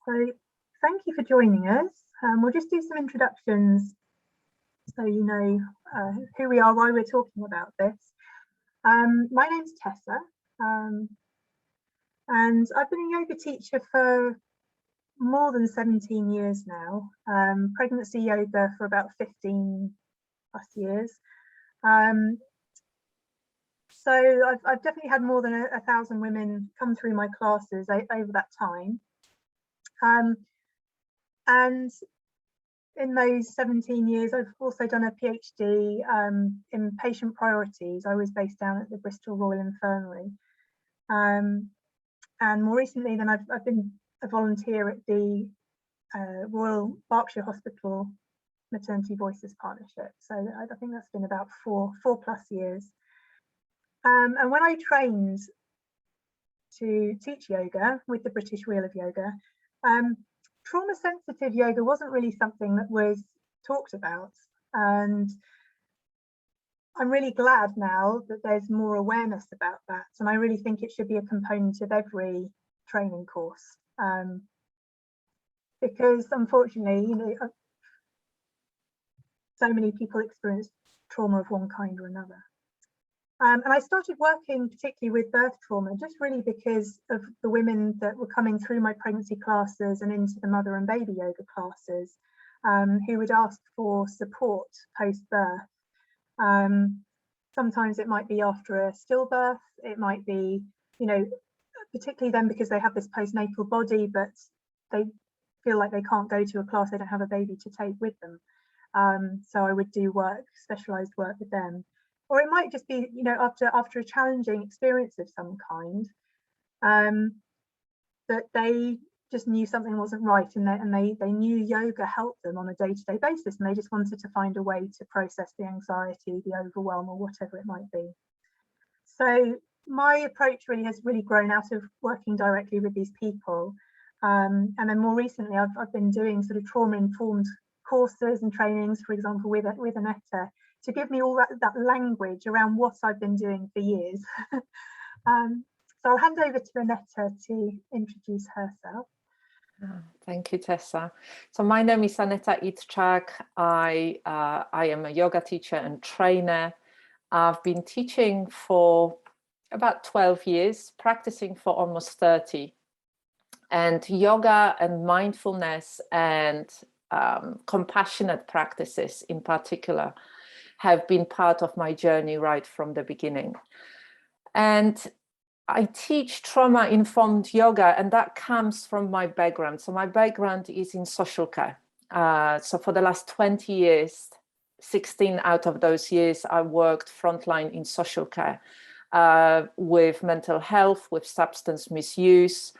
So thank you for joining us. We'll just do some introductions so you know who we are, why we're talking about this. My name's Tessa, and I've been a yoga teacher for more than 17 years now, pregnancy yoga for about 15 plus years. So I've definitely had more than 1,000 women come through my classes over that time. And in those 17 years, I've also done a PhD in patient priorities. I was based down at the Bristol Royal Infirmary. And more recently, then I've been a volunteer at the Royal Berkshire Hospital Maternity Voices Partnership. So I think that's been about four plus years. And when I trained to teach yoga with the British Wheel of Yoga, trauma sensitive yoga wasn't really something that was talked about. And I'm really glad now that there's more awareness about that. And I really think it should be a component of every training course. Because unfortunately, so many people experience trauma of one kind or another. And I started working particularly with birth trauma, just really because of the women that were coming through my pregnancy classes and into the mother and baby yoga classes, who would ask for support post-birth. Sometimes it might be after a stillbirth, it might be, particularly then because they have this postnatal body, but they feel like they can't go to a class, they don't have a baby to take with them. So I would do specialised work with them. Or it might just be, after a challenging experience of some kind, that they just knew something wasn't right, and they knew yoga helped them on a day-to-day basis, and they just wanted to find a way to process the anxiety, the overwhelm, or whatever it might be. So my approach has grown out of working directly with these people, and then more recently I've been doing sort of trauma-informed courses and trainings, for example, with Aneta, to give me all that language around what I've been doing for years. So I'll hand over to Aneta to introduce herself. Thank you, Tessa. So my name is Aneta Idczak. I am a yoga teacher and trainer. I've been teaching for about 12 years, practicing for almost 30. And yoga and mindfulness and compassionate practices in particular have been part of my journey right from the beginning. And I teach trauma-informed yoga, and that comes from my background. So my background is in social care. So for the last 20 years, 16 out of those years, I worked frontline in social care with mental health, with substance misuse,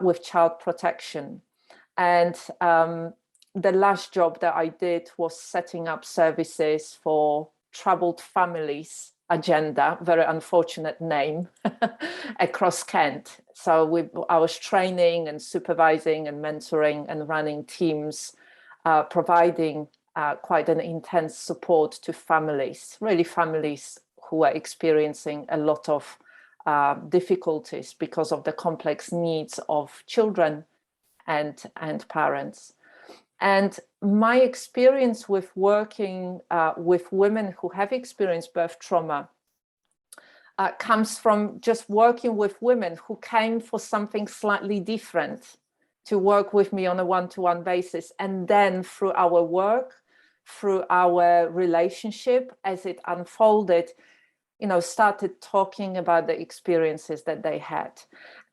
with child protection. And the last job that I did was setting up services for troubled families agenda, very unfortunate name, across Kent. So I was training and supervising and mentoring and running teams, providing quite an intense support to families, really families who are experiencing a lot of difficulties because of the complex needs of children and parents. And my experience with working with women who have experienced birth trauma comes from just working with women who came for something slightly different to work with me on a one-to-one basis. And then through our work, through our relationship, as it unfolded, started talking about the experiences that they had.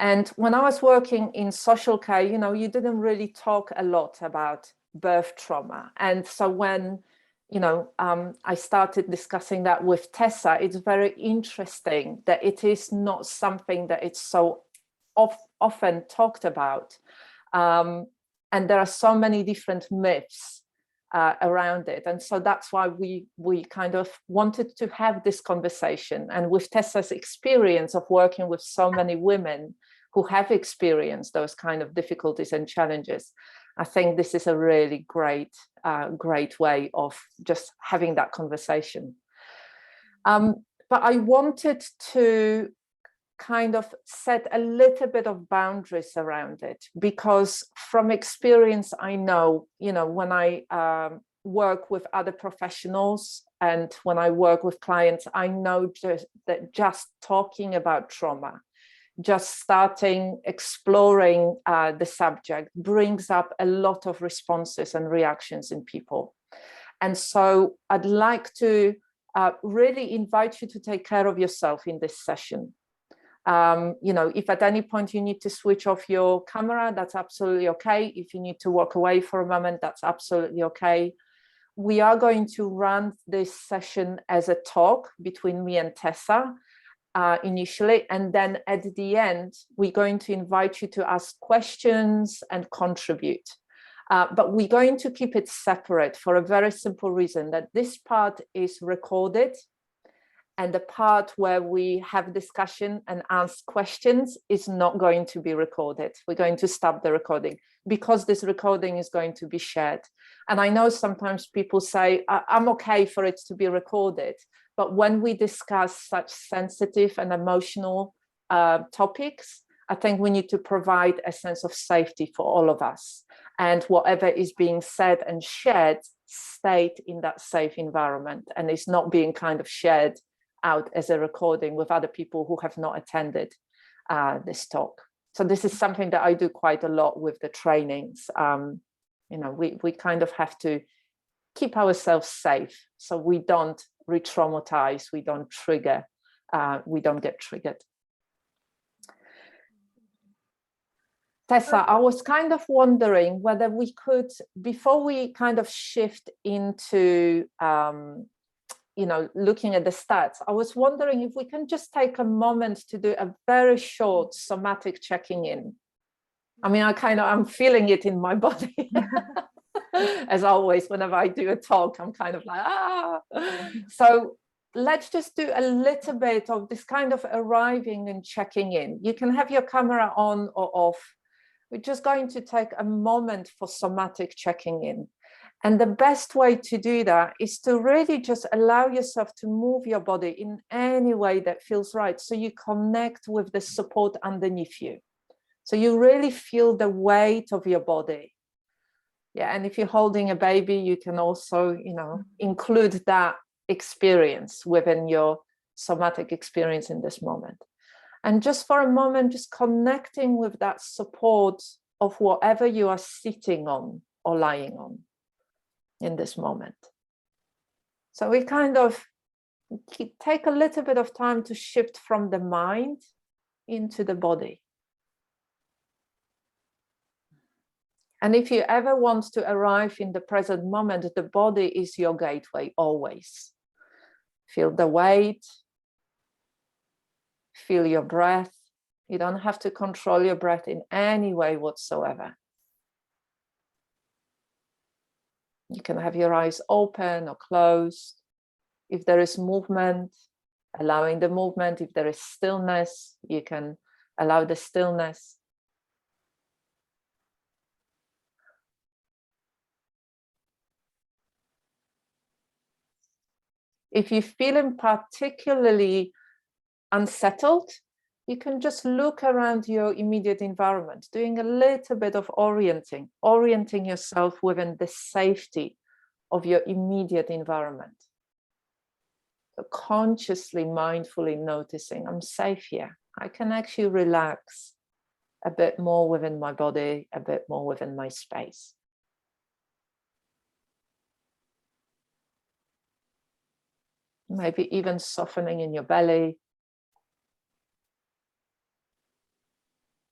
And when I was working in social care, you didn't really talk a lot about birth trauma. And so when, I started discussing that with Tessa, it's very interesting that it is not something that it's so often talked about. And there are so many different myths around it. And so that's why we kind of wanted to have this conversation. And with Tessa's experience of working with so many women who have experienced those kind of difficulties and challenges, I think this is a really great way of just having that conversation. But I wanted to kind of set a little bit of boundaries around it, because from experience, I know, when I work with other professionals and when I work with clients, I know that just talking about trauma, just starting exploring the subject brings up a lot of responses and reactions in people. And so I'd like to really invite you to take care of yourself in this session. If at any point you need to switch off your camera, that's absolutely okay. If you need to walk away for a moment, that's absolutely okay. We are going to run this session as a talk between me and Tessa initially, and then at the end, we're going to invite you to ask questions and contribute. But we're going to keep it separate for a very simple reason, that this part is recorded, and the part where we have discussion and ask questions is not going to be recorded. We're going to stop the recording because this recording is going to be shared. And I know sometimes people say, I'm okay for it to be recorded. But when we discuss such sensitive and emotional topics, I think we need to provide a sense of safety for all of us. And whatever is being said and shared stayed in that safe environment and is not being kind of shared out as a recording with other people who have not attended this talk. So this is something that I do quite a lot with the trainings. We kind of have to keep ourselves safe so we don't re-traumatize, we don't trigger, we don't get triggered. Tessa, I was kind of wondering whether we could, before we kind of shift into looking at the stats, I was wondering if we can just take a moment to do a very short somatic checking in. I mean, I'm feeling it in my body. As always, whenever I do a talk, I'm kind of like, So let's just do a little bit of this kind of arriving and checking in. You can have your camera on or off. We're just going to take a moment for somatic checking in. And the best way to do that is to really just allow yourself to move your body in any way that feels right. So you connect with the support underneath you. So you really feel the weight of your body. Yeah, and if you're holding a baby, you can also, include that experience within your somatic experience in this moment. And just for a moment, just connecting with that support of whatever you are sitting on or lying on in this moment. So we kind of take a little bit of time to shift from the mind into the body. And if you ever want to arrive in the present moment, the body is your gateway always. Feel the weight, feel your breath. You don't have to control your breath in any way whatsoever. You can have your eyes open or closed. If there is movement, allowing the movement. If there is stillness, you can allow the stillness. If you're feeling particularly unsettled, you can just look around your immediate environment, doing a little bit of orienting yourself within the safety of your immediate environment. So consciously, mindfully noticing, I'm safe here. I can actually relax a bit more within my body, a bit more within my space. Maybe even softening in your belly.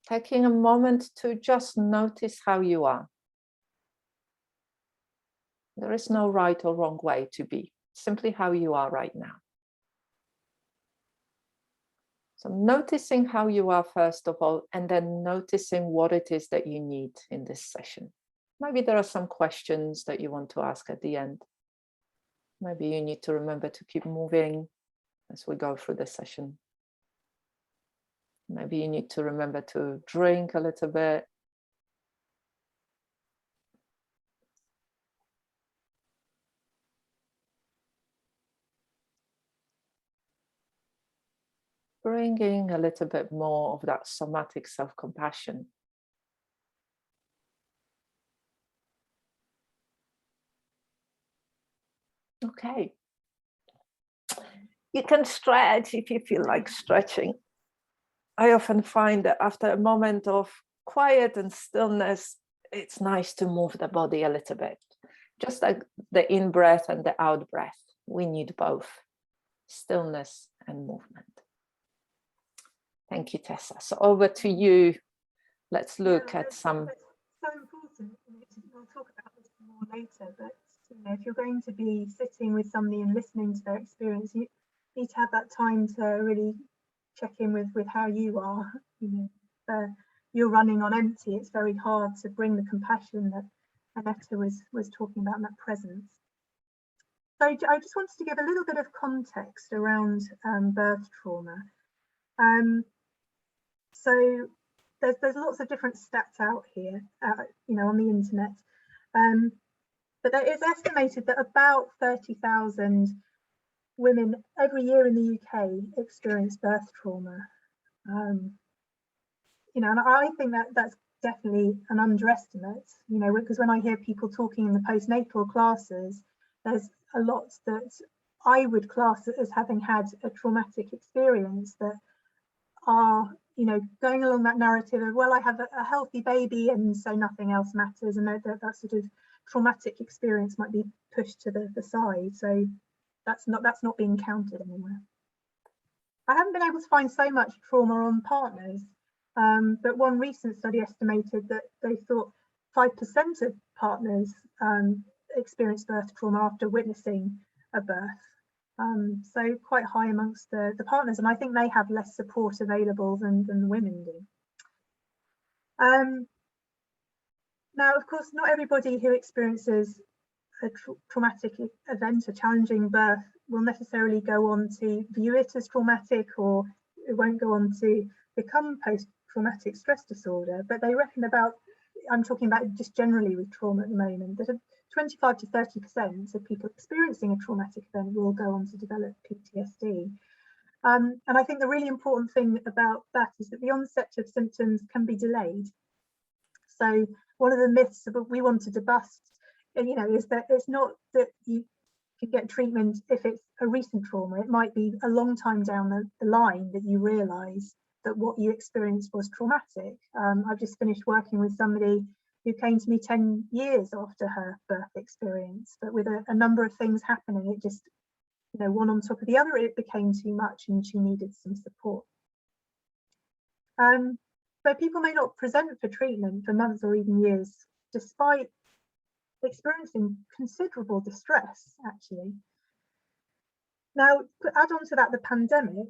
Taking a moment to just notice how you are. There is no right or wrong way to be, simply how you are right now. So noticing how you are first of all, and then noticing what it is that you need in this session. Maybe there are some questions that you want to ask at the end. Maybe you need to remember to keep moving as we go through the session. Maybe you need to remember to drink a little bit. bringing a little bit more of that somatic self-compassion. Okay. You can stretch if you feel like stretching. I often find that after a moment of quiet and stillness, it's nice to move the body a little bit. Just like the in-breath and the out-breath. We need both stillness and movement. Thank you, Tessa. So over to you. Let's look at some. It's so important. We'll talk about this more later, but if you're going to be sitting with somebody and listening to their experience, you need to have that time to really check in with how you are. You're running on empty. It's very hard to bring the compassion that Aneta was talking about, and that presence. So I just wanted to give a little bit of context around birth trauma. So there's lots of different stats out here, on the internet. But it is estimated that about 30,000 women every year in the UK experience birth trauma. And I think that's definitely an underestimate, because when I hear people talking in the postnatal classes, there's a lot that I would class as having had a traumatic experience that are, going along that narrative of, well, I have a healthy baby and so nothing else matters, and that sort of traumatic experience might be pushed to the side. So that's not being counted anywhere. I haven't been able to find so much trauma on partners, but one recent study estimated that they thought 5% of partners experience birth trauma after witnessing a birth. So quite high amongst the partners, and I think they have less support available than the women do. Now, of course, not everybody who experiences a traumatic event, a challenging birth, will necessarily go on to view it as traumatic, or it won't go on to become post-traumatic stress disorder. But they reckon I'm talking about just generally with trauma at the moment, that 25 to 30% of people experiencing a traumatic event will go on to develop PTSD. And I think the really important thing about that is that the onset of symptoms can be delayed. So one of the myths that we wanted to bust, is that it's not that you can get treatment if it's a recent trauma. It might be a long time down the line that you realise that what you experienced was traumatic. I've just finished working with somebody who came to me 10 years after her birth experience, but with a number of things happening, it just, one on top of the other, it became too much and she needed some support. So people may not present for treatment for months or even years, despite experiencing considerable distress, actually. Now, to add on to that, the pandemic,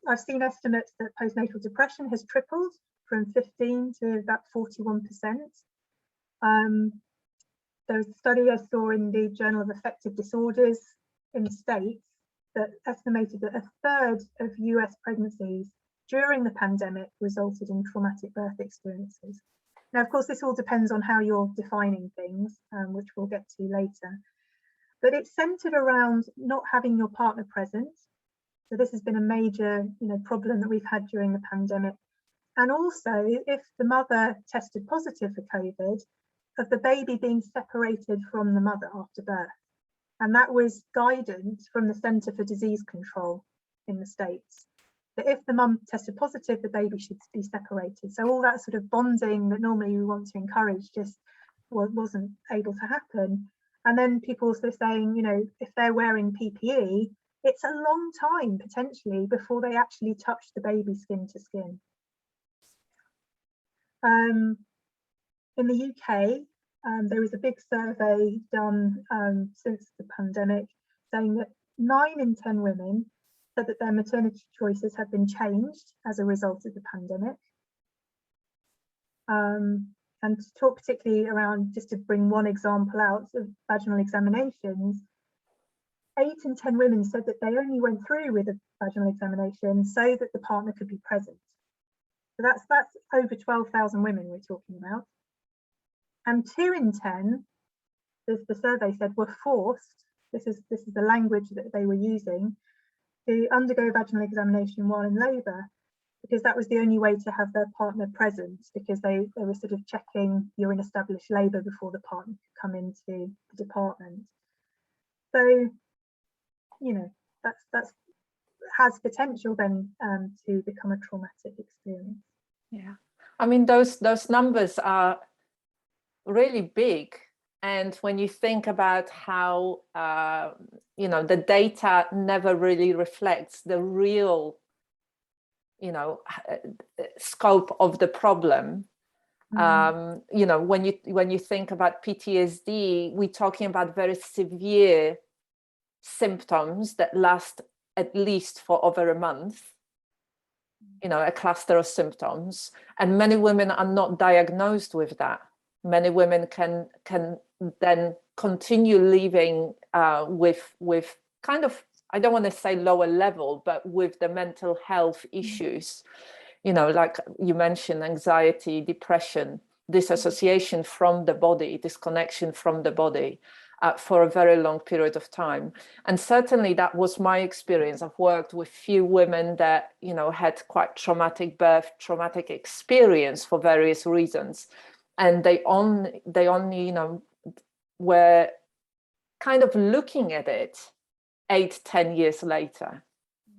I've seen estimates that postnatal depression has tripled from 15 to about 41%. There was a study I saw in the Journal of Affective Disorders in the States that estimated that a third of US pregnancies during the pandemic resulted in traumatic birth experiences. Now, of course, this all depends on how you're defining things, which we'll get to later. But it's centered around not having your partner present. So this has been a major, problem that we've had during the pandemic. And also, if the mother tested positive for COVID, of the baby being separated from the mother after birth. And that was guidance from the Centre for Disease Control in the States, that if the mum tested positive, the baby should be separated. So all that sort of bonding that normally we want to encourage just wasn't able to happen. And then people also saying, if they're wearing PPE, it's a long time potentially before they actually touch the baby skin to skin. In the UK, there was a big survey done since the pandemic saying that 9 in 10 women said that their maternity choices have been changed as a result of the pandemic. And to talk particularly around, just to bring one example out of vaginal examinations, 8 in 10 women said that they only went through with a vaginal examination so that the partner could be present. So that's over 12,000 women we're talking about. And 2 in 10, the survey said, were forced, this is the language that they were using, to undergo a vaginal examination while in labour, because that was the only way to have their partner present, because they were sort of checking you're in established labour before the partner could come into the department. So, you know, that's has potential then to become a traumatic experience. Yeah, I mean, those numbers are really big. And when you think about how, you know, the data never really reflects the real, you know, scope of the problem. You know, when you think about PTSD, we're talking about very severe symptoms that last at least for over a month, you know, a cluster of symptoms, and many women are not diagnosed with that. Many women can then continue living with kind of, I don't want to say lower level, but with the mental health issues, you know, like you mentioned, anxiety, depression, disassociation from the body, disconnection from the body, for a very long period of time. And certainly that was my experience. I've worked with few women that, you know, had quite traumatic birth, traumatic experience for various reasons. And they only, you know, were kind of looking at it 8-10 years later.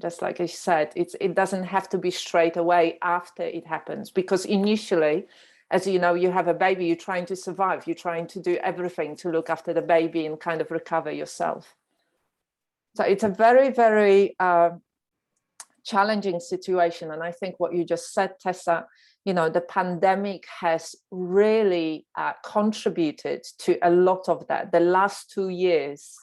Just like I said, it doesn't have to be straight away after it happens, because initially, as you know, you have a baby, you're trying to survive, you're trying to do everything to look after the baby and kind of recover yourself. So it's a very, very challenging situation. And I think what you just said, Tessa, you know, the pandemic has really contributed to a lot of that. The last 2 years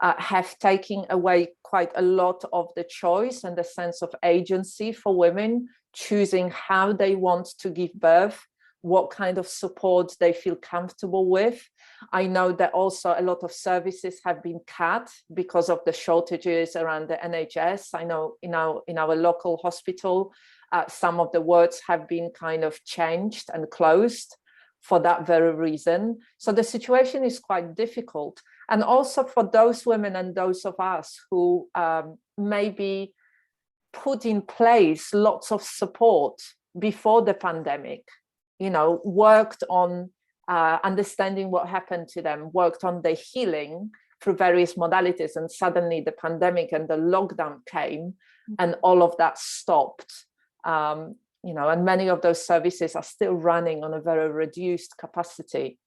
have taken away quite a lot of the choice and the sense of agency for women, choosing how they want to give birth, what kind of support they feel comfortable with. I know that also a lot of services have been cut because of the shortages around the NHS. I know in our local hospital, some of the wards have been kind of changed and closed for that very reason. So the situation is quite difficult. And also for those women and those of us who maybe put in place lots of support before the pandemic, you know, worked on understanding what happened to them, worked on their healing through various modalities, and suddenly the pandemic and the lockdown came and all of that stopped. You know, and many of those services are still running on a very reduced capacity.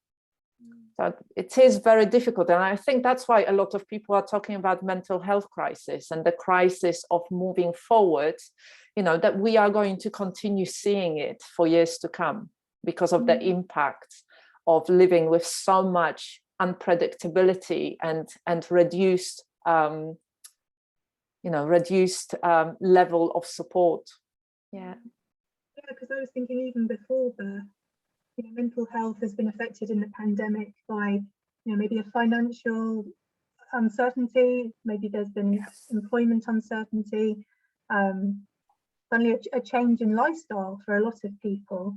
So it is very difficult. And I think that's why a lot of people are talking about mental health crisis and the crisis of moving forward, you know, that we are going to continue seeing it for years to come because of the impact of living with so much unpredictability and reduced, you know, reduced level of support. Yeah. Yeah, because I was thinking even before birth, you know, mental health has been affected in the pandemic by, you know, maybe a financial uncertainty, maybe there's been employment uncertainty, suddenly a change in lifestyle for a lot of people,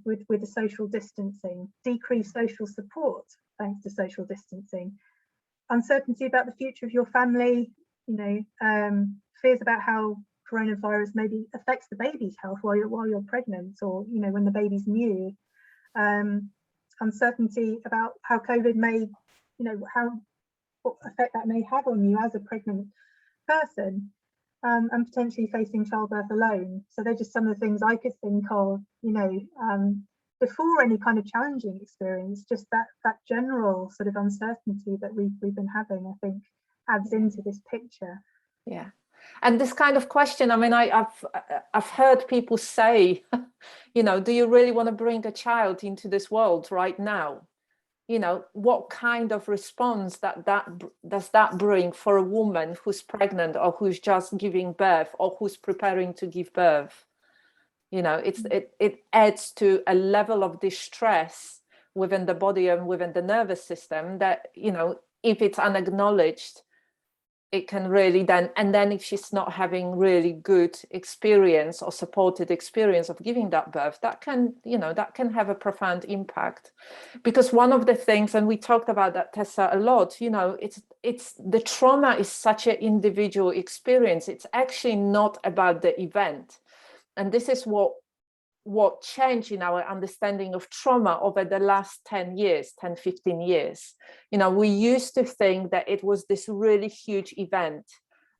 with the social distancing, decreased social support thanks to social distancing, uncertainty about the future of your family, you know, fears about how coronavirus maybe affects the baby's health while you're pregnant, or, you know, when the baby's new, uncertainty about how COVID may, you know, what effect that may have on you as a pregnant person, and potentially facing childbirth alone. So they're just some of the things I could think of, you know, before any kind of challenging experience. Just that general sort of uncertainty that we've been having, I think, adds into this picture. Yeah. And this kind of question, I mean, I've heard people say, you know, do you really want to bring a child into this world right now? You know, what kind of response does that bring for a woman who's pregnant or who's just giving birth or who's preparing to give birth? You know, it adds to a level of distress within the body and within the nervous system that, you know, if it's unacknowledged, it can really then, and then if she's not having really good experience or supported experience of giving that birth, that can, you know, that can have a profound impact. Because one of the things, and we talked about that, Tessa, a lot, you know, it's the trauma is such an individual experience. It's actually not about the event. And this is what changed in our understanding of trauma over the last 10 years, 10, 15 years. You know, we used to think that it was this really huge event,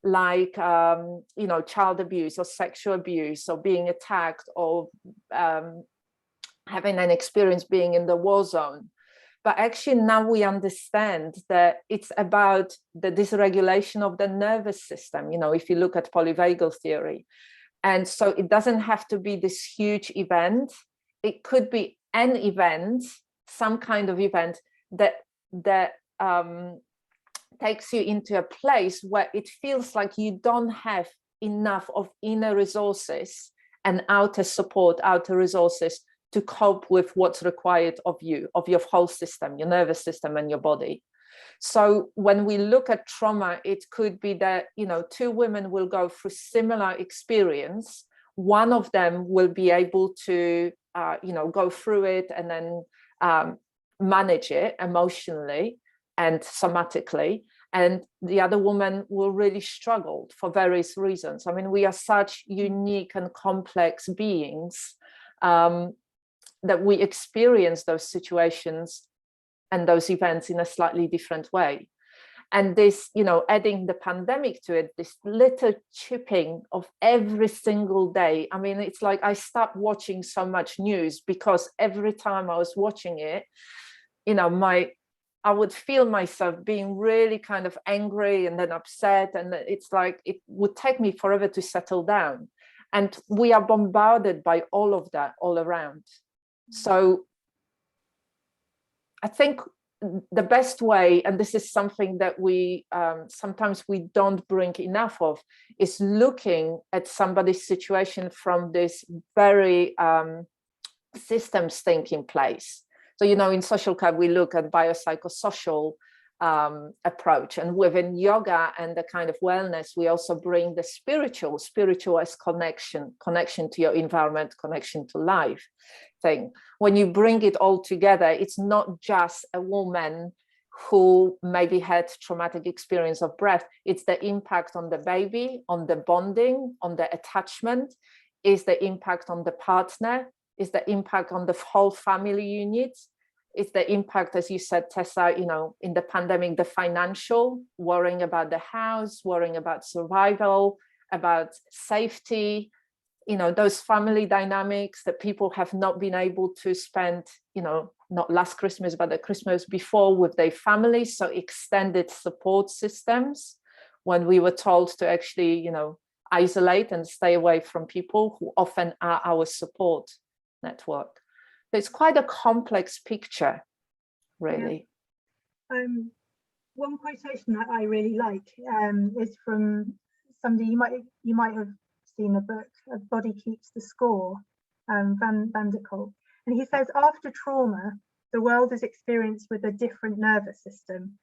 like, you know, child abuse or sexual abuse or being attacked or having an experience being in the war zone. But actually now we understand that it's about the dysregulation of the nervous system, you know, if you look at polyvagal theory. And so it doesn't have to be this huge event. It could be an event, some kind of event that takes you into a place where it feels like you don't have enough of inner resources and outer support, outer resources to cope with what's required of you, of your whole system, your nervous system and your body. So when we look at trauma, it could be that, you know, two women will go through similar experience. One of them will be able to, you know, go through it and then manage it emotionally and somatically. And the other woman will really struggle for various reasons. I mean, we are such unique and complex beings that we experience those situations and those events in a slightly different way. And this, you know, adding the pandemic to it, this little chipping of every single day. I mean, it's like I stopped watching so much news because every time I was watching it, you know, I would feel myself being really kind of angry and then upset. And it's like, it would take me forever to settle down. And we are bombarded by all of that all around. So I think the best way, and this is something that we sometimes we don't bring enough of, is looking at somebody's situation from this very systems thinking place. So, you know, in social care, we look at biopsychosocial approach, and within yoga and the kind of wellness, we also bring the spiritual as connection to your environment, connection to life thing. When you bring it all together, it's not just a woman who maybe had traumatic experience of birth. It's the impact on the baby, on the bonding, on the attachment, is the impact on the partner, is the impact on the whole family unit. It's the impact, as you said, Tessa, you know, in the pandemic, the financial, worrying about the house, worrying about survival, about safety, you know, those family dynamics that people have not been able to spend, you know, not last Christmas, but the Christmas before with their families. So extended support systems when we were told to actually, you know, isolate and stay away from people who often are our support network. So it's quite a complex picture, really. Yeah. One quotation that I really like is from somebody you might have seen the book A Body Keeps the Score, Van der Kolk. And he says, after trauma, the world is experienced with a different nervous system.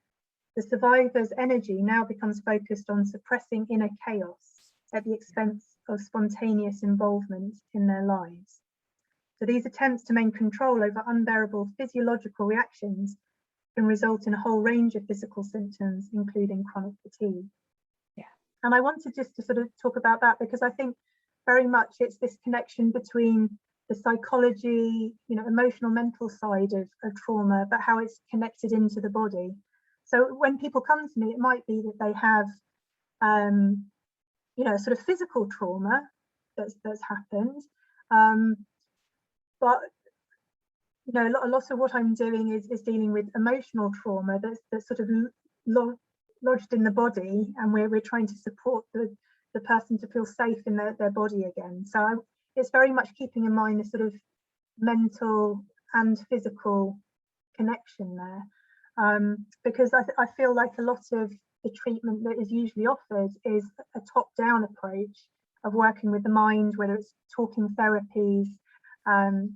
The survivor's energy now becomes focused on suppressing inner chaos at the expense of spontaneous involvement in their lives. So these attempts to maintain control over unbearable physiological reactions can result in a whole range of physical symptoms, including chronic fatigue. Yeah. And I wanted just to sort of talk about that because I think very much it's this connection between the psychology, you know, emotional, mental side of trauma, but how it's connected into the body. So when people come to me, it might be that they have, you know, sort of physical trauma that's happened. But you know, a lot of what I'm doing is dealing with emotional trauma that's sort of lodged in the body, and we're trying to support the person to feel safe in their body again. So it's very much keeping in mind the sort of mental and physical connection there, because I feel like a lot of the treatment that is usually offered is a top-down approach of working with the mind, whether it's talking therapies,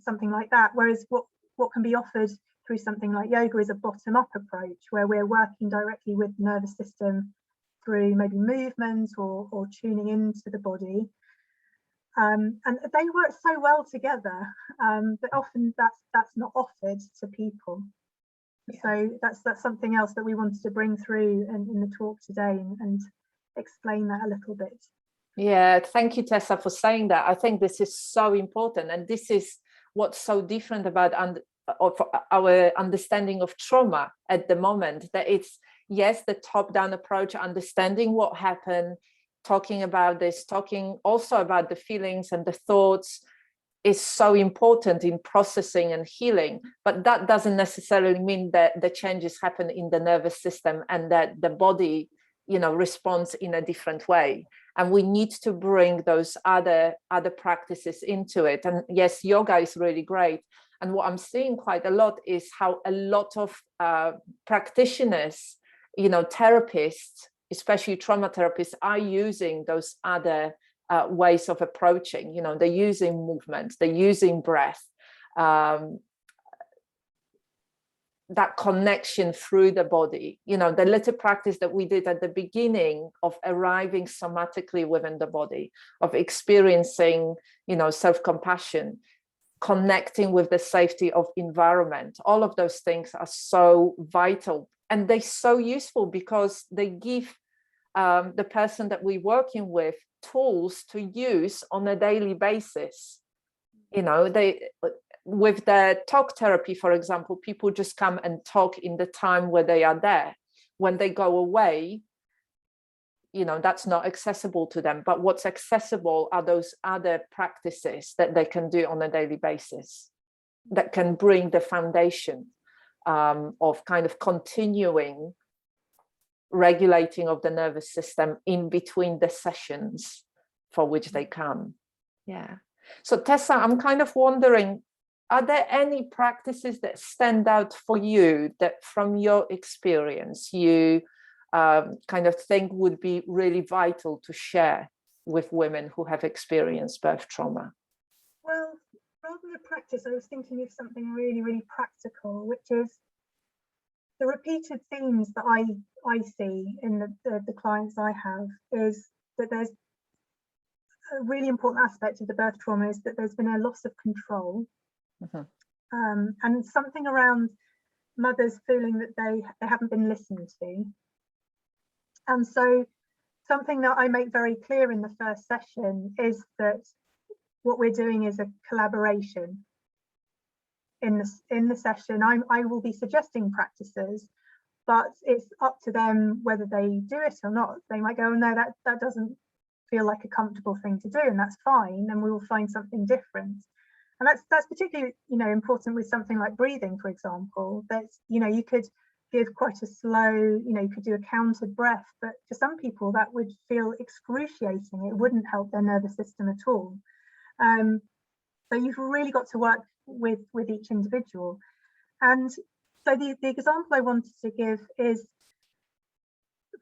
something like that, whereas what can be offered through something like yoga is a bottom-up approach where we're working directly with the nervous system through maybe movement or tuning into the body. And they work so well together, but often that's not offered to people. Yeah. So that's something else that we wanted to bring through in the talk today and explain that a little bit. Yeah, thank you, Tessa, for saying that. I think this is so important, and this is what's so different about our understanding of trauma at the moment, that it's, yes, the top-down approach, understanding what happened, talking about this, talking also about the feelings and the thoughts is so important in processing and healing, but that doesn't necessarily mean that the changes happen in the nervous system and that the body, you know, responds in a different way. And we need to bring those other practices into it. And yes, yoga is really great. And what I'm seeing quite a lot is how a lot of practitioners, you know, therapists, especially trauma therapists, are using those other ways of approaching. You know, they're using movement, they're using breath, that connection through the body. You know, the little practice that we did at the beginning of arriving somatically within the body, of experiencing, you know, self-compassion, connecting with the safety of environment. All of those things are so vital, and they're so useful because they give the person that we're working with tools to use on a daily basis. You know, with the talk therapy, for example, people just come and talk in the time where they are there. When they go away, you know, that's not accessible to them. But what's accessible are those other practices that they can do on a daily basis that can bring the foundation of kind of continuing regulating of the nervous system in between the sessions for which they come. Yeah. So Tessa, I'm kind of wondering, are there any practices that stand out for you that from your experience you kind of think would be really vital to share with women who have experienced birth trauma? Well, rather than a practice, I was thinking of something really, really practical, which is the repeated themes that I see in the clients I have is that there's a really important aspect of the birth trauma is that there's been a loss of control. Mm-hmm. And something around mothers feeling that they haven't been listened to. And so something that I make very clear in the first session is that what we're doing is a collaboration. In the session, I will be suggesting practices, but it's up to them whether they do it or not. They might go, oh, no, that doesn't feel like a comfortable thing to do, and that's fine, and we will find something different. And that's particularly, you know, important with something like breathing, for example. That's, you know, you could give quite a slow, you know, you could do a counted breath, but for some people that would feel excruciating. It wouldn't help their nervous system at all. So you've really got to work with each individual. And so the example I wanted to give is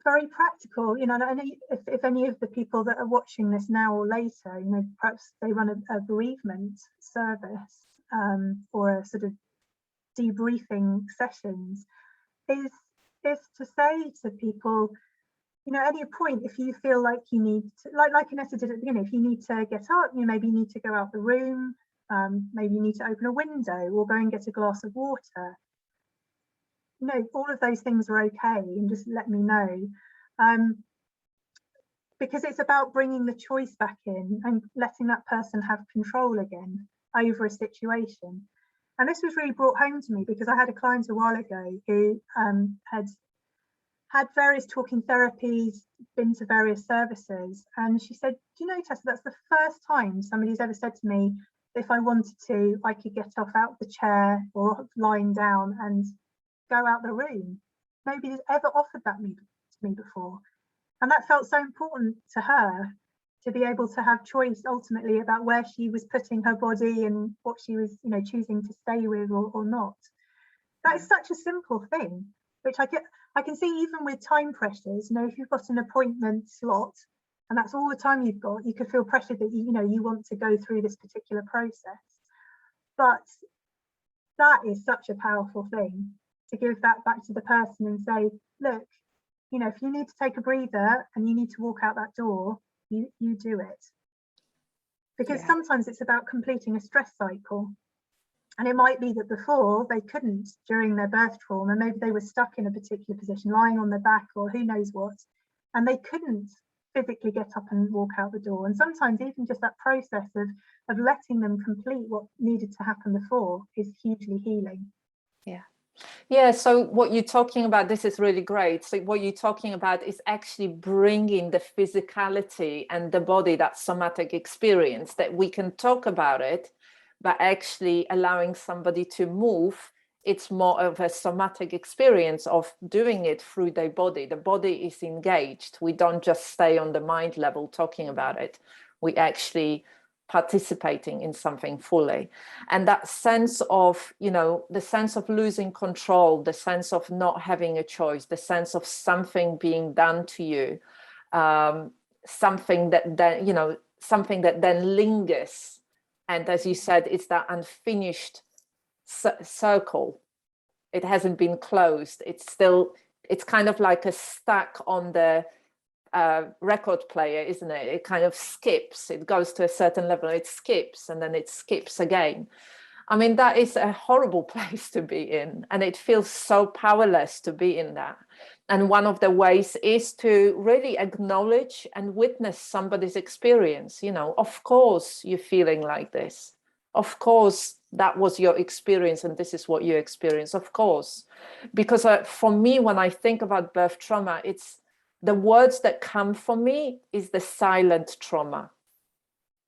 very practical. You know, and if any of the people that are watching this now or later, you know, perhaps they run a bereavement service or a sort of debriefing sessions, is to say to people, you know, at any point, if you feel like you need to, like Aneta did at the beginning, if you need to get up, you maybe need to go out the room, maybe you need to open a window or go and get a glass of water. You know, all of those things are okay, and just let me know. Because it's about bringing the choice back in and letting that person have control again over a situation. And this was really brought home to me because I had a client a while ago who had various talking therapies, been to various services, and she said, do you know, Tessa, that's the first time somebody's ever said to me, if I wanted to, I could get off out the chair or lying down and go out the room. Nobody's ever offered that to me before. And that felt so important to her, to be able to have choice ultimately about where she was putting her body and what she was, you know, choosing to stay with or not. That is such a simple thing, which I can see even with time pressures. You know, if you've got an appointment slot and that's all the time you've got, you could feel pressured that you want to go through this particular process. But that is such a powerful thing, to give that back to the person and say, look, you know, if you need to take a breather and you need to walk out that door, you do it. Because sometimes it's about completing a stress cycle. And it might be that before they couldn't during their birth trauma, maybe they were stuck in a particular position, lying on their back or who knows what, and they couldn't physically get up and walk out the door. And sometimes even just that process of letting them complete what needed to happen before is hugely healing. Yeah, so what you're talking about, this is really great. So what you're talking about is actually bringing the physicality and the body, that somatic experience, that we can talk about it, but actually allowing somebody to move. It's more of a somatic experience of doing it through their body. The body is engaged. We don't just stay on the mind level talking about it. We actually participating in something fully. And that sense of, you know, the sense of losing control, the sense of not having a choice, the sense of something being done to you, something that then, you know, something that then lingers. And as you said, it's that unfinished circle. It hasn't been closed. It's still, it's kind of like a stack on the record player, isn't it? It kind of skips. It goes to a certain level, it skips, and then it skips again. I mean, that is a horrible place to be in, and it feels so powerless to be in that. And one of the ways is to really acknowledge and witness somebody's experience. You know, of course you're feeling like this. Of course that was your experience, and this is what you experience. Of course, because for me, when I think about birth trauma, it's the words that come for me is the silent trauma.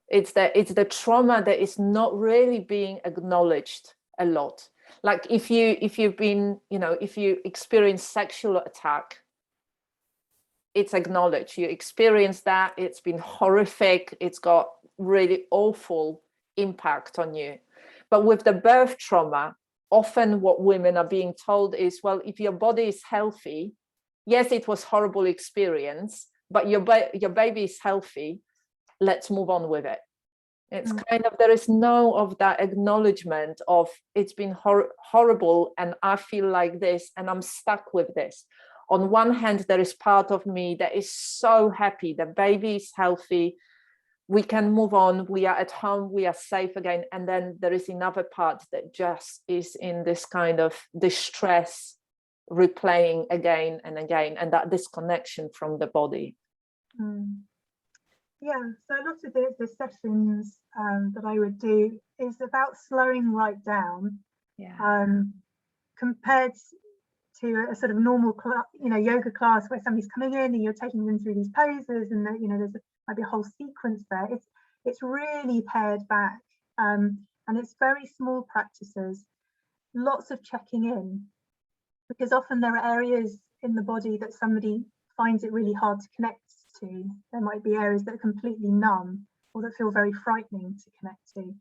It's the trauma that is not really being acknowledged a lot. Like if you've been, you know, if you experience sexual attack, it's acknowledged. You experience that, it's been horrific, it's got really awful impact on you. But with the birth trauma, often what women are being told is, well, if your body is healthy, yes, it was horrible experience, but your baby is healthy. Let's move on with it. It's kind of, there is no of that acknowledgement of it's been horrible and I feel like this and I'm stuck with this. On one hand, there is part of me that is so happy the baby is healthy. We can move on. We are at home. We are safe again. And then there is another part that just is in this kind of distress, replaying again and again, and that disconnection from the body. Yeah, so a lot of the sessions that I would do is about slowing right down, compared to a sort of normal yoga class where somebody's coming in and you're taking them through these poses, and you know, might be a whole sequence there. It's really pared back, and it's very small practices, lots of checking in, because often there are areas in the body that somebody finds it really hard to connect to. There might be areas that are completely numb or that feel very frightening to connect to.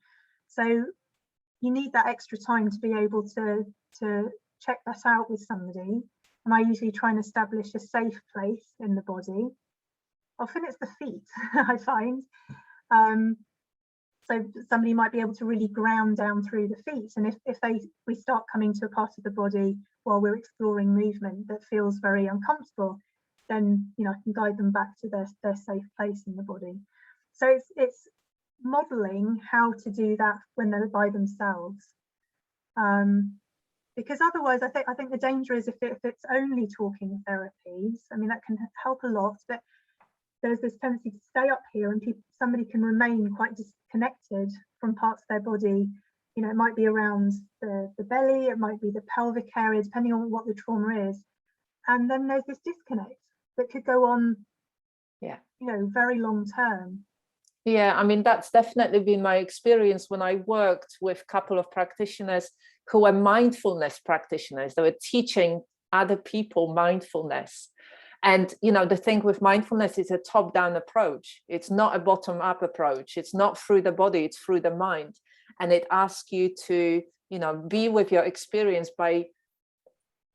So you need that extra time to be able to check that out with somebody. And I usually try and establish a safe place in the body. Often it's the feet, I find. So somebody might be able to really ground down through the feet. And if we start coming to a part of the body while we're exploring movement that feels very uncomfortable, then, you know, I can guide them back to their safe place in the body. So it's modeling how to do that when they're by themselves. Because otherwise, I think the danger is if it's only talking therapies. I mean, that can help a lot, but there's this tendency to stay up here, and somebody can remain quite disconnected from parts of their body. You know, it might be around the belly, it might be the pelvic area, depending on what the trauma is. And then there's this disconnect that could go on, you know, very long term. Yeah, I mean, that's definitely been my experience when I worked with a couple of practitioners who were mindfulness practitioners. They were teaching other people mindfulness. And, you know, the thing with mindfulness is a top-down approach. It's not a bottom-up approach. It's not through the body, it's through the mind. And it asks you to, you know, be with your experience by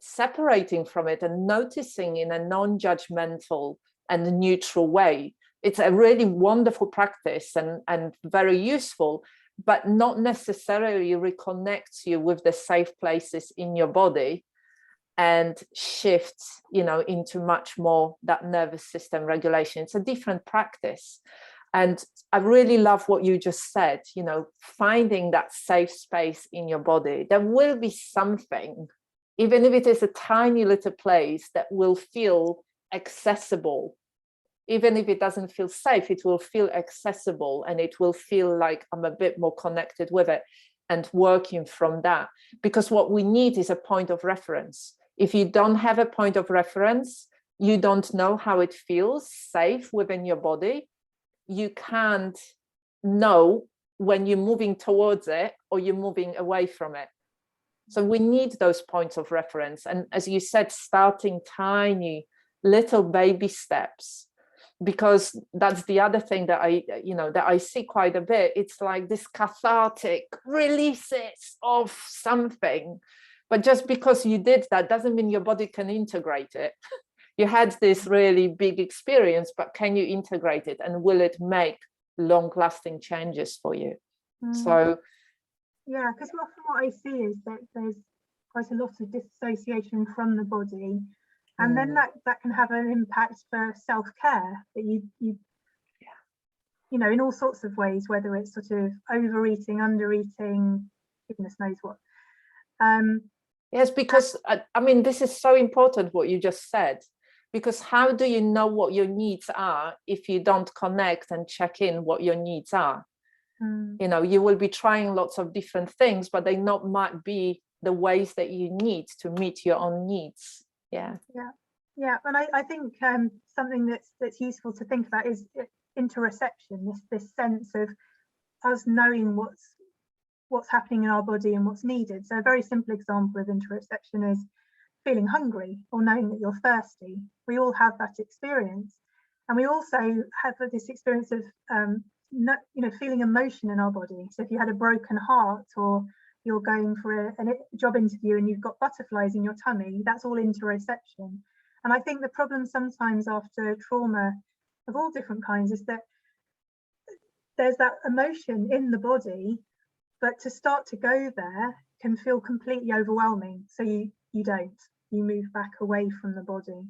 separating from it and noticing in a non-judgmental and neutral way. It's a really wonderful practice and very useful, but not necessarily reconnects you with the safe places in your body and shift, into much more that nervous system regulation. It's a different practice. And I really love what you just said, finding that safe space in your body. There will be something, even if it is a tiny little place, that will feel accessible. Even if it doesn't feel safe, it will feel accessible, and it will feel like I'm a bit more connected with it, and working from that. Because what we need is a point of reference. If you don't have a point of reference, you don't know how it feels safe within your body. You can't know when you're moving towards it or you're moving away from it. So we need those points of reference. And as you said, starting tiny little baby steps, because that's the other thing that I see quite a bit. It's like this cathartic releases of something. But just because you did that doesn't mean your body can integrate it. You had this really big experience, but can you integrate it? And will it make long-lasting changes for you? So yeah, because often what I see is that there's quite a lot of disassociation from the body, and then that can have an impact for self-care, that you in all sorts of ways, whether it's sort of overeating, undereating, goodness knows what. Yes, because I mean, this is so important what you just said, because how do you know what your needs are if you don't connect and check in what your needs are? You will be trying lots of different things, but they might be the ways that you need to meet your own needs. Yeah. And I think something that's useful to think about is interoception, this sense of us knowing what's happening in our body and what's needed. So a very simple example of interoception is feeling hungry or knowing that you're thirsty. We all have that experience, and we also have this experience of feeling emotion in our body. So if you had a broken heart, or you're going for a job interview and you've got butterflies in your tummy, that's all interoception. And I think the problem sometimes after trauma of all different kinds is that there's that emotion in the body, but to start to go there can feel completely overwhelming. So you move back away from the body.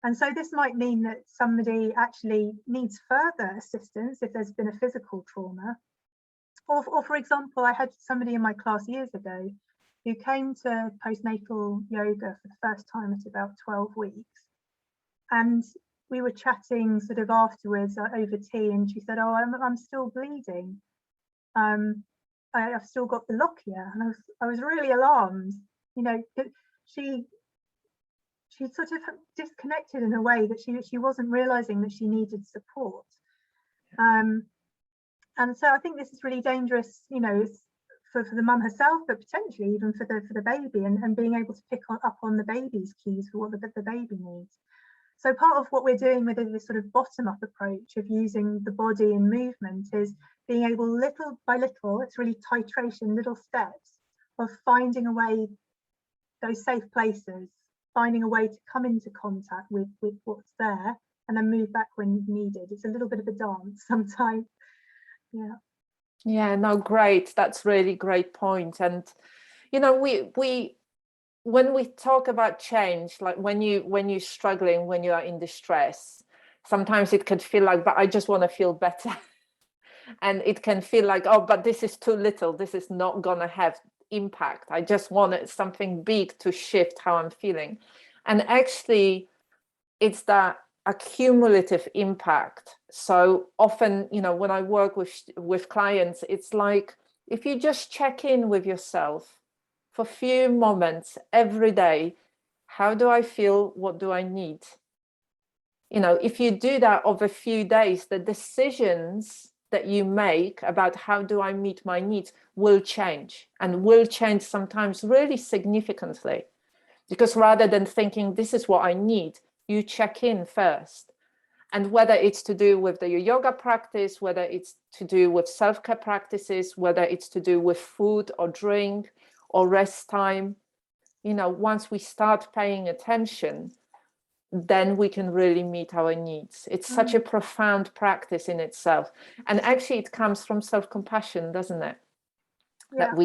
And so this might mean that somebody actually needs further assistance if there's been a physical trauma. Or for example, I had somebody in my class years ago who came to postnatal yoga for the first time at about 12 weeks. And we were chatting sort of afterwards over tea, and she said, "Oh, I'm still bleeding. I've still got the lochia." And I was really alarmed. She sort of disconnected in a way that she wasn't realizing that she needed support. And so I think this is really dangerous, for the mum herself, but potentially even for the baby, and being able to pick up on the baby's cues for what the baby needs. So part of what we're doing with this sort of bottom-up approach of using the body and movement is being able, little by little, it's really titration, little steps of finding a way, those safe places, finding a way to come into contact with what's there, and then move back when needed. It's a little bit of a dance sometimes. Yeah, no, great. That's really great point. And we when we talk about change, like when you're struggling, when you are in distress, sometimes it can feel like, but I just want to feel better. And it can feel like, oh, but this is too little, this is not gonna have impact, I just wanted something big to shift how I'm feeling. And actually it's that accumulative impact. So often, when I work with clients, it's like, if you just check in with yourself for a few moments every day, how do I feel, what do I need? If you do that over a few days, the decisions that you make about how do I meet my needs will change, and will change sometimes really significantly. Because rather than thinking this is what I need, you check in first. And whether it's to do with your yoga practice, whether it's to do with self-care practices, whether it's to do with food or drink or rest time, once we start paying attention, then we can really meet our needs. It's such a profound practice in itself. And actually it comes from self-compassion, doesn't it? Yeah. That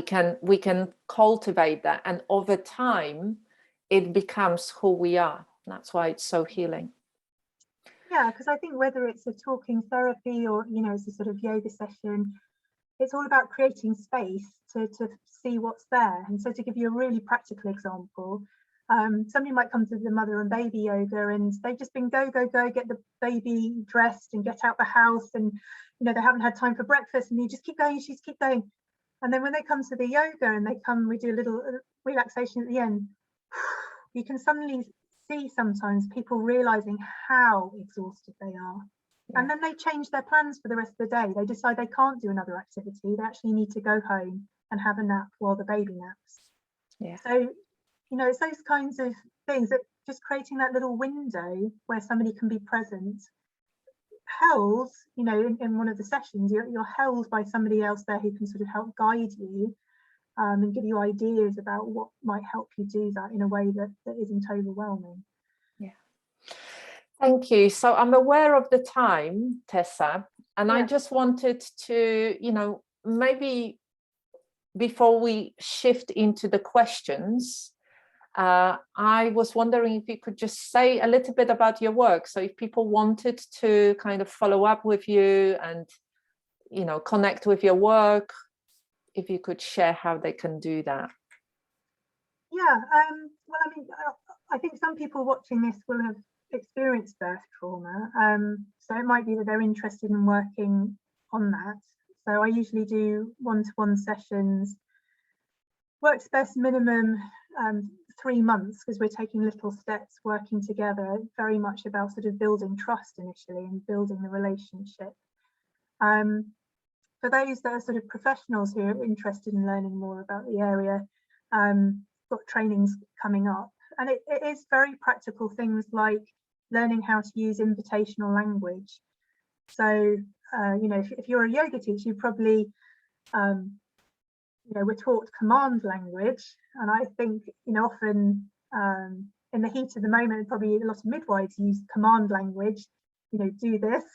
we can cultivate that. And over time, it becomes who we are. That's why it's so healing. Yeah, because I think whether it's a talking therapy or, you know, it's a sort of yoga session, it's all about creating space to see what's there. And so to give you a really practical example, somebody might come to the mother and baby yoga and they've just been go, get the baby dressed and get out the house, and, you know, they haven't had time for breakfast, and you just keep going, she's keep going. And then when they come to the yoga and we do a little relaxation at the end, you can suddenly see sometimes people realizing how exhausted they are. Yeah. And then they change their plans for the rest of the day. They decide they can't do another activity. They actually need to go home and have a nap while the baby naps. Yeah. So, you know, it's those kinds of things that just creating that little window where somebody can be present, held, you know, in one of the sessions, you're held by somebody else there who can sort of help guide you and give you ideas about what might help you do that in a way that isn't overwhelming. Yeah. Thank you. So I'm aware of the time, Tessa, and I just wanted to, you know, maybe before we shift into the questions, I was wondering if you could just say a little bit about your work. So if people wanted to kind of follow up with you and, you know, connect with your work, if you could share how they can do that. Yeah, well, I mean, I think some people watching this will have experienced birth trauma. So it might be that they're interested in working on that. So I usually do one-to-one sessions. Works best minimum 3 months, because we're taking little steps, working together, very much about sort of building trust initially and building the relationship. For those that are sort of professionals who are interested in learning more about the area, got trainings coming up, and it is very practical things like learning how to use invitational language. So, you know, if you're a yoga teacher, you probably, you know, we're taught command language, and I think, you know, often in the heat of the moment, probably a lot of midwives use command language, you know, do this.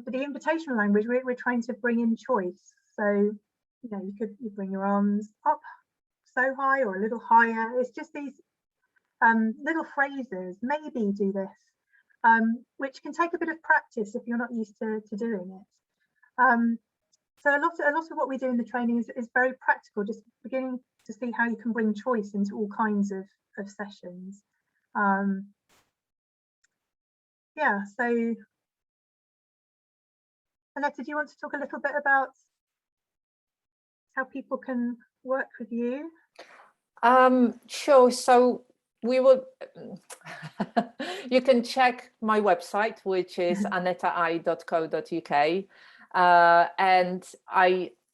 For the invitational language, we're trying to bring in choice. So, you know, you bring your arms up so high or a little higher. It's just these little phrases, maybe do this, which can take a bit of practice if you're not used to doing it. So a lot of what we do in the training is very practical, just beginning to see how you can bring choice into all kinds of sessions. Yeah, so Aneta, do you want to talk a little bit about how people can work with you? Sure. So we will, you can check my website, which is anetaI.co.uk. And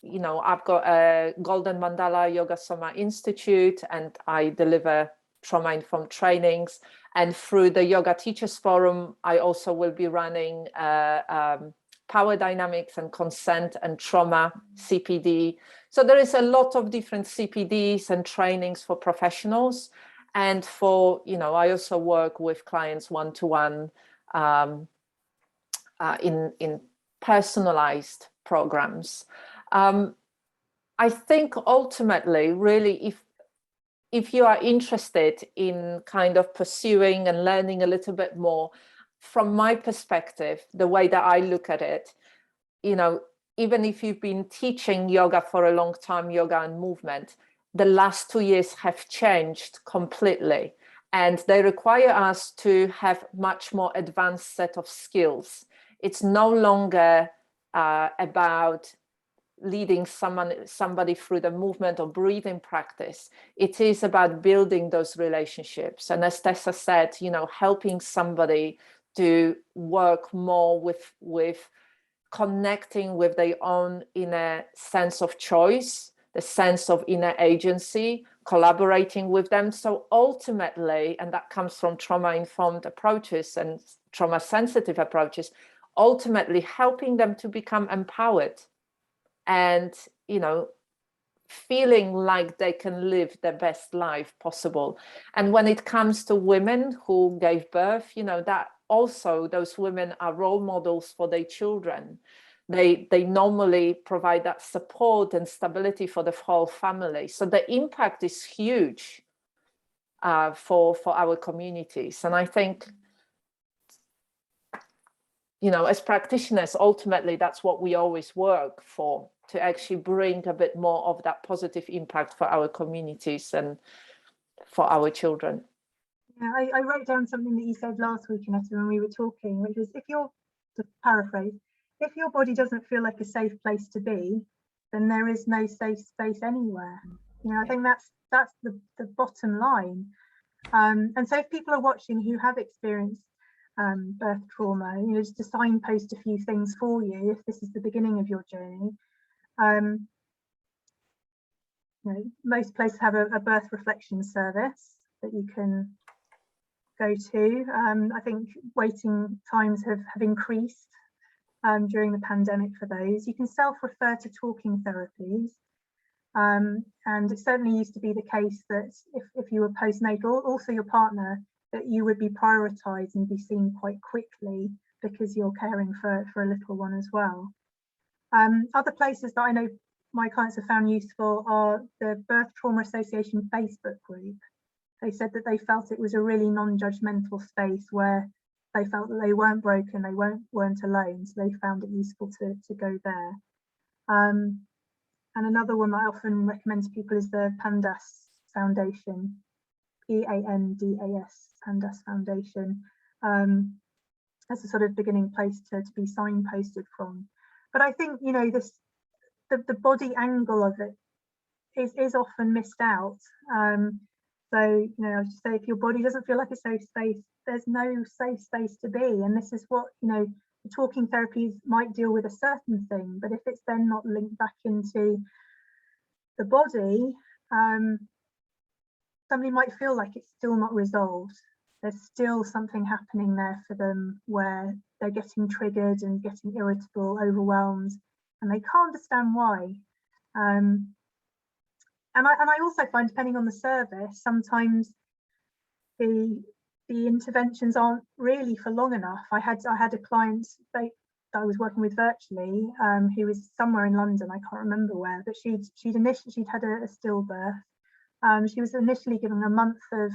you know, I've got a Golden Mandala Yoga Soma Institute, and I deliver trauma-informed trainings. And through the Yoga Teachers Forum, I also will be running power dynamics and consent and trauma CPD. So there is a lot of different CPDs and trainings for professionals. And for, you know, I also work with clients one-to-one in personalized programs. I think ultimately, really, if you are interested in kind of pursuing and learning a little bit more, from my perspective, the way that I look at it, you know, even if you've been teaching yoga for a long time, yoga and movement, the last 2 years have changed completely, and they require us to have much more advanced set of skills. It's no longer about leading somebody through the movement or breathing practice. It is about building those relationships. And as Tessa said, you know, helping somebody to work more with connecting with their own inner sense of choice, the sense of inner agency, collaborating with them. So ultimately, and that comes from trauma-informed approaches and trauma-sensitive approaches, ultimately helping them to become empowered and, you know, feeling like they can live their best life possible. And when it comes to women who gave birth, you know, that also those women are role models for their children. They normally provide that support and stability for the whole family. So the impact is huge. for our communities. And I think, you know, as practitioners, ultimately, that's what we always work for, to actually bring a bit more of that positive impact for our communities and for our children. Yeah, I wrote down something that you said last week, Aneta, when we were talking, which was, to paraphrase, if your body doesn't feel like a safe place to be, then there is no safe space anywhere. You know, I think that's the bottom line. And so if people are watching who have experienced birth trauma, you know, just to signpost a few things for you if this is the beginning of your journey. You know, most places have a birth reflection service that you can go to. I think waiting times have increased during the pandemic for those. You can self-refer to talking therapies. And it certainly used to be the case that if you were postnatal, also your partner, that you would be prioritised and be seen quite quickly because you're caring for a little one as well. Other places that I know my clients have found useful are the Birth Trauma Association Facebook group. They said that they felt it was a really non-judgmental space where they felt that they weren't broken, they weren't alone, so they found it useful to go there. And another one that I often recommend to people is the PANDAS Foundation, PANDAS, PANDAS Foundation, as a sort of beginning place to be signposted from. But I think, you know, the body angle of it is often missed out. So, you know, I would just say, if your body doesn't feel like a safe space, there's no safe space to be. And this is what, you know, the talking therapies might deal with a certain thing, but if it's then not linked back into the body, somebody might feel like it's still not resolved. There's still something happening there for them where they're getting triggered and getting irritable, overwhelmed, and they can't understand why. And I also find, depending on the service, sometimes the interventions aren't really for long enough. I had a client that I was working with virtually, who was somewhere in London, I can't remember where, but she'd had a stillbirth. She was initially given a month of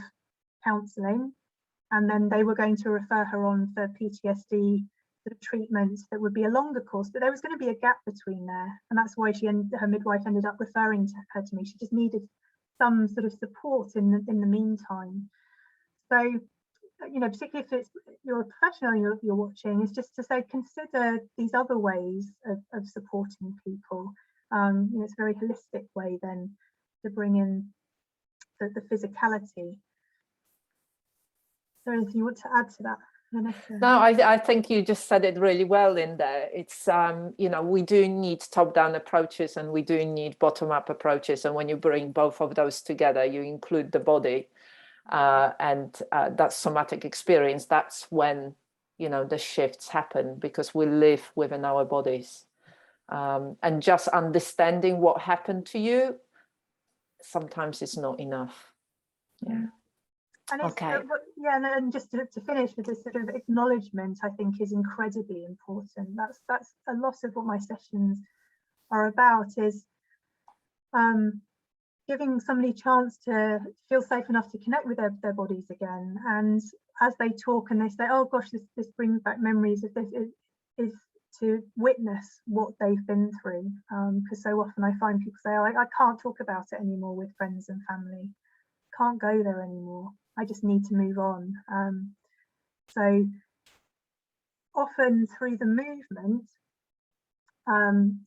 counselling, and then they were going to refer her on for PTSD sort of treatment that would be a longer course, but there was going to be a gap between there, and that's why her midwife ended up referring her to me. She just needed some sort of support in the meantime. So, you know, particularly if you're a professional you're watching, is just to say, consider these other ways of supporting people. You know, it's a very holistic way then to bring in the physicality. Is there anything you want to add to that, Aneta? No, I think you just said it really well in there. It's, you know, we do need top-down approaches and we do need bottom-up approaches. And when you bring both of those together, you include the body and that somatic experience. That's when, you know, the shifts happen, because we live within our bodies. And just understanding what happened to you sometimes is not enough. Yeah. And it's, okay. And just to finish with this sort of acknowledgement, I think is incredibly important. That's a lot of what my sessions are about, is giving somebody a chance to feel safe enough to connect with their bodies again. And as they talk and they say, oh gosh, this brings back memories of this, is to witness what they've been through. Because so often I find people say, oh, I can't talk about it anymore with friends and family. Can't go there anymore. I just need to move on. So often through the movement,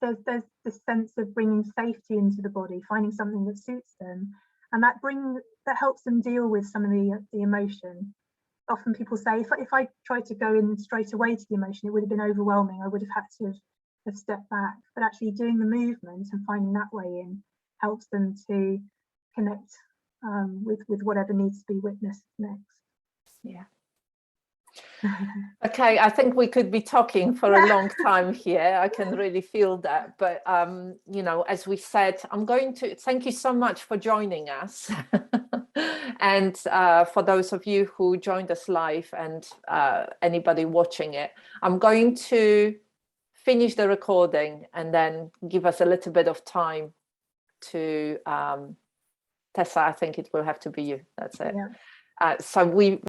there's this sense of bringing safety into the body, finding something that suits them, and that helps them deal with some of the emotion. Often people say, if I tried to go in straight away to the emotion, it would have been overwhelming. I would have had to have stepped back. But actually doing the movement and finding that way in helps them to connect with whatever needs to be witnessed next. Yeah. Okay, I think we could be talking for a long time here. I can really feel that. But, you know, as we said, I'm going to thank you so much for joining us. And for those of you who joined us live and anybody watching it, I'm going to finish the recording and then give us a little bit of time to Tessa, I think it will have to be you. That's it. Yeah. So we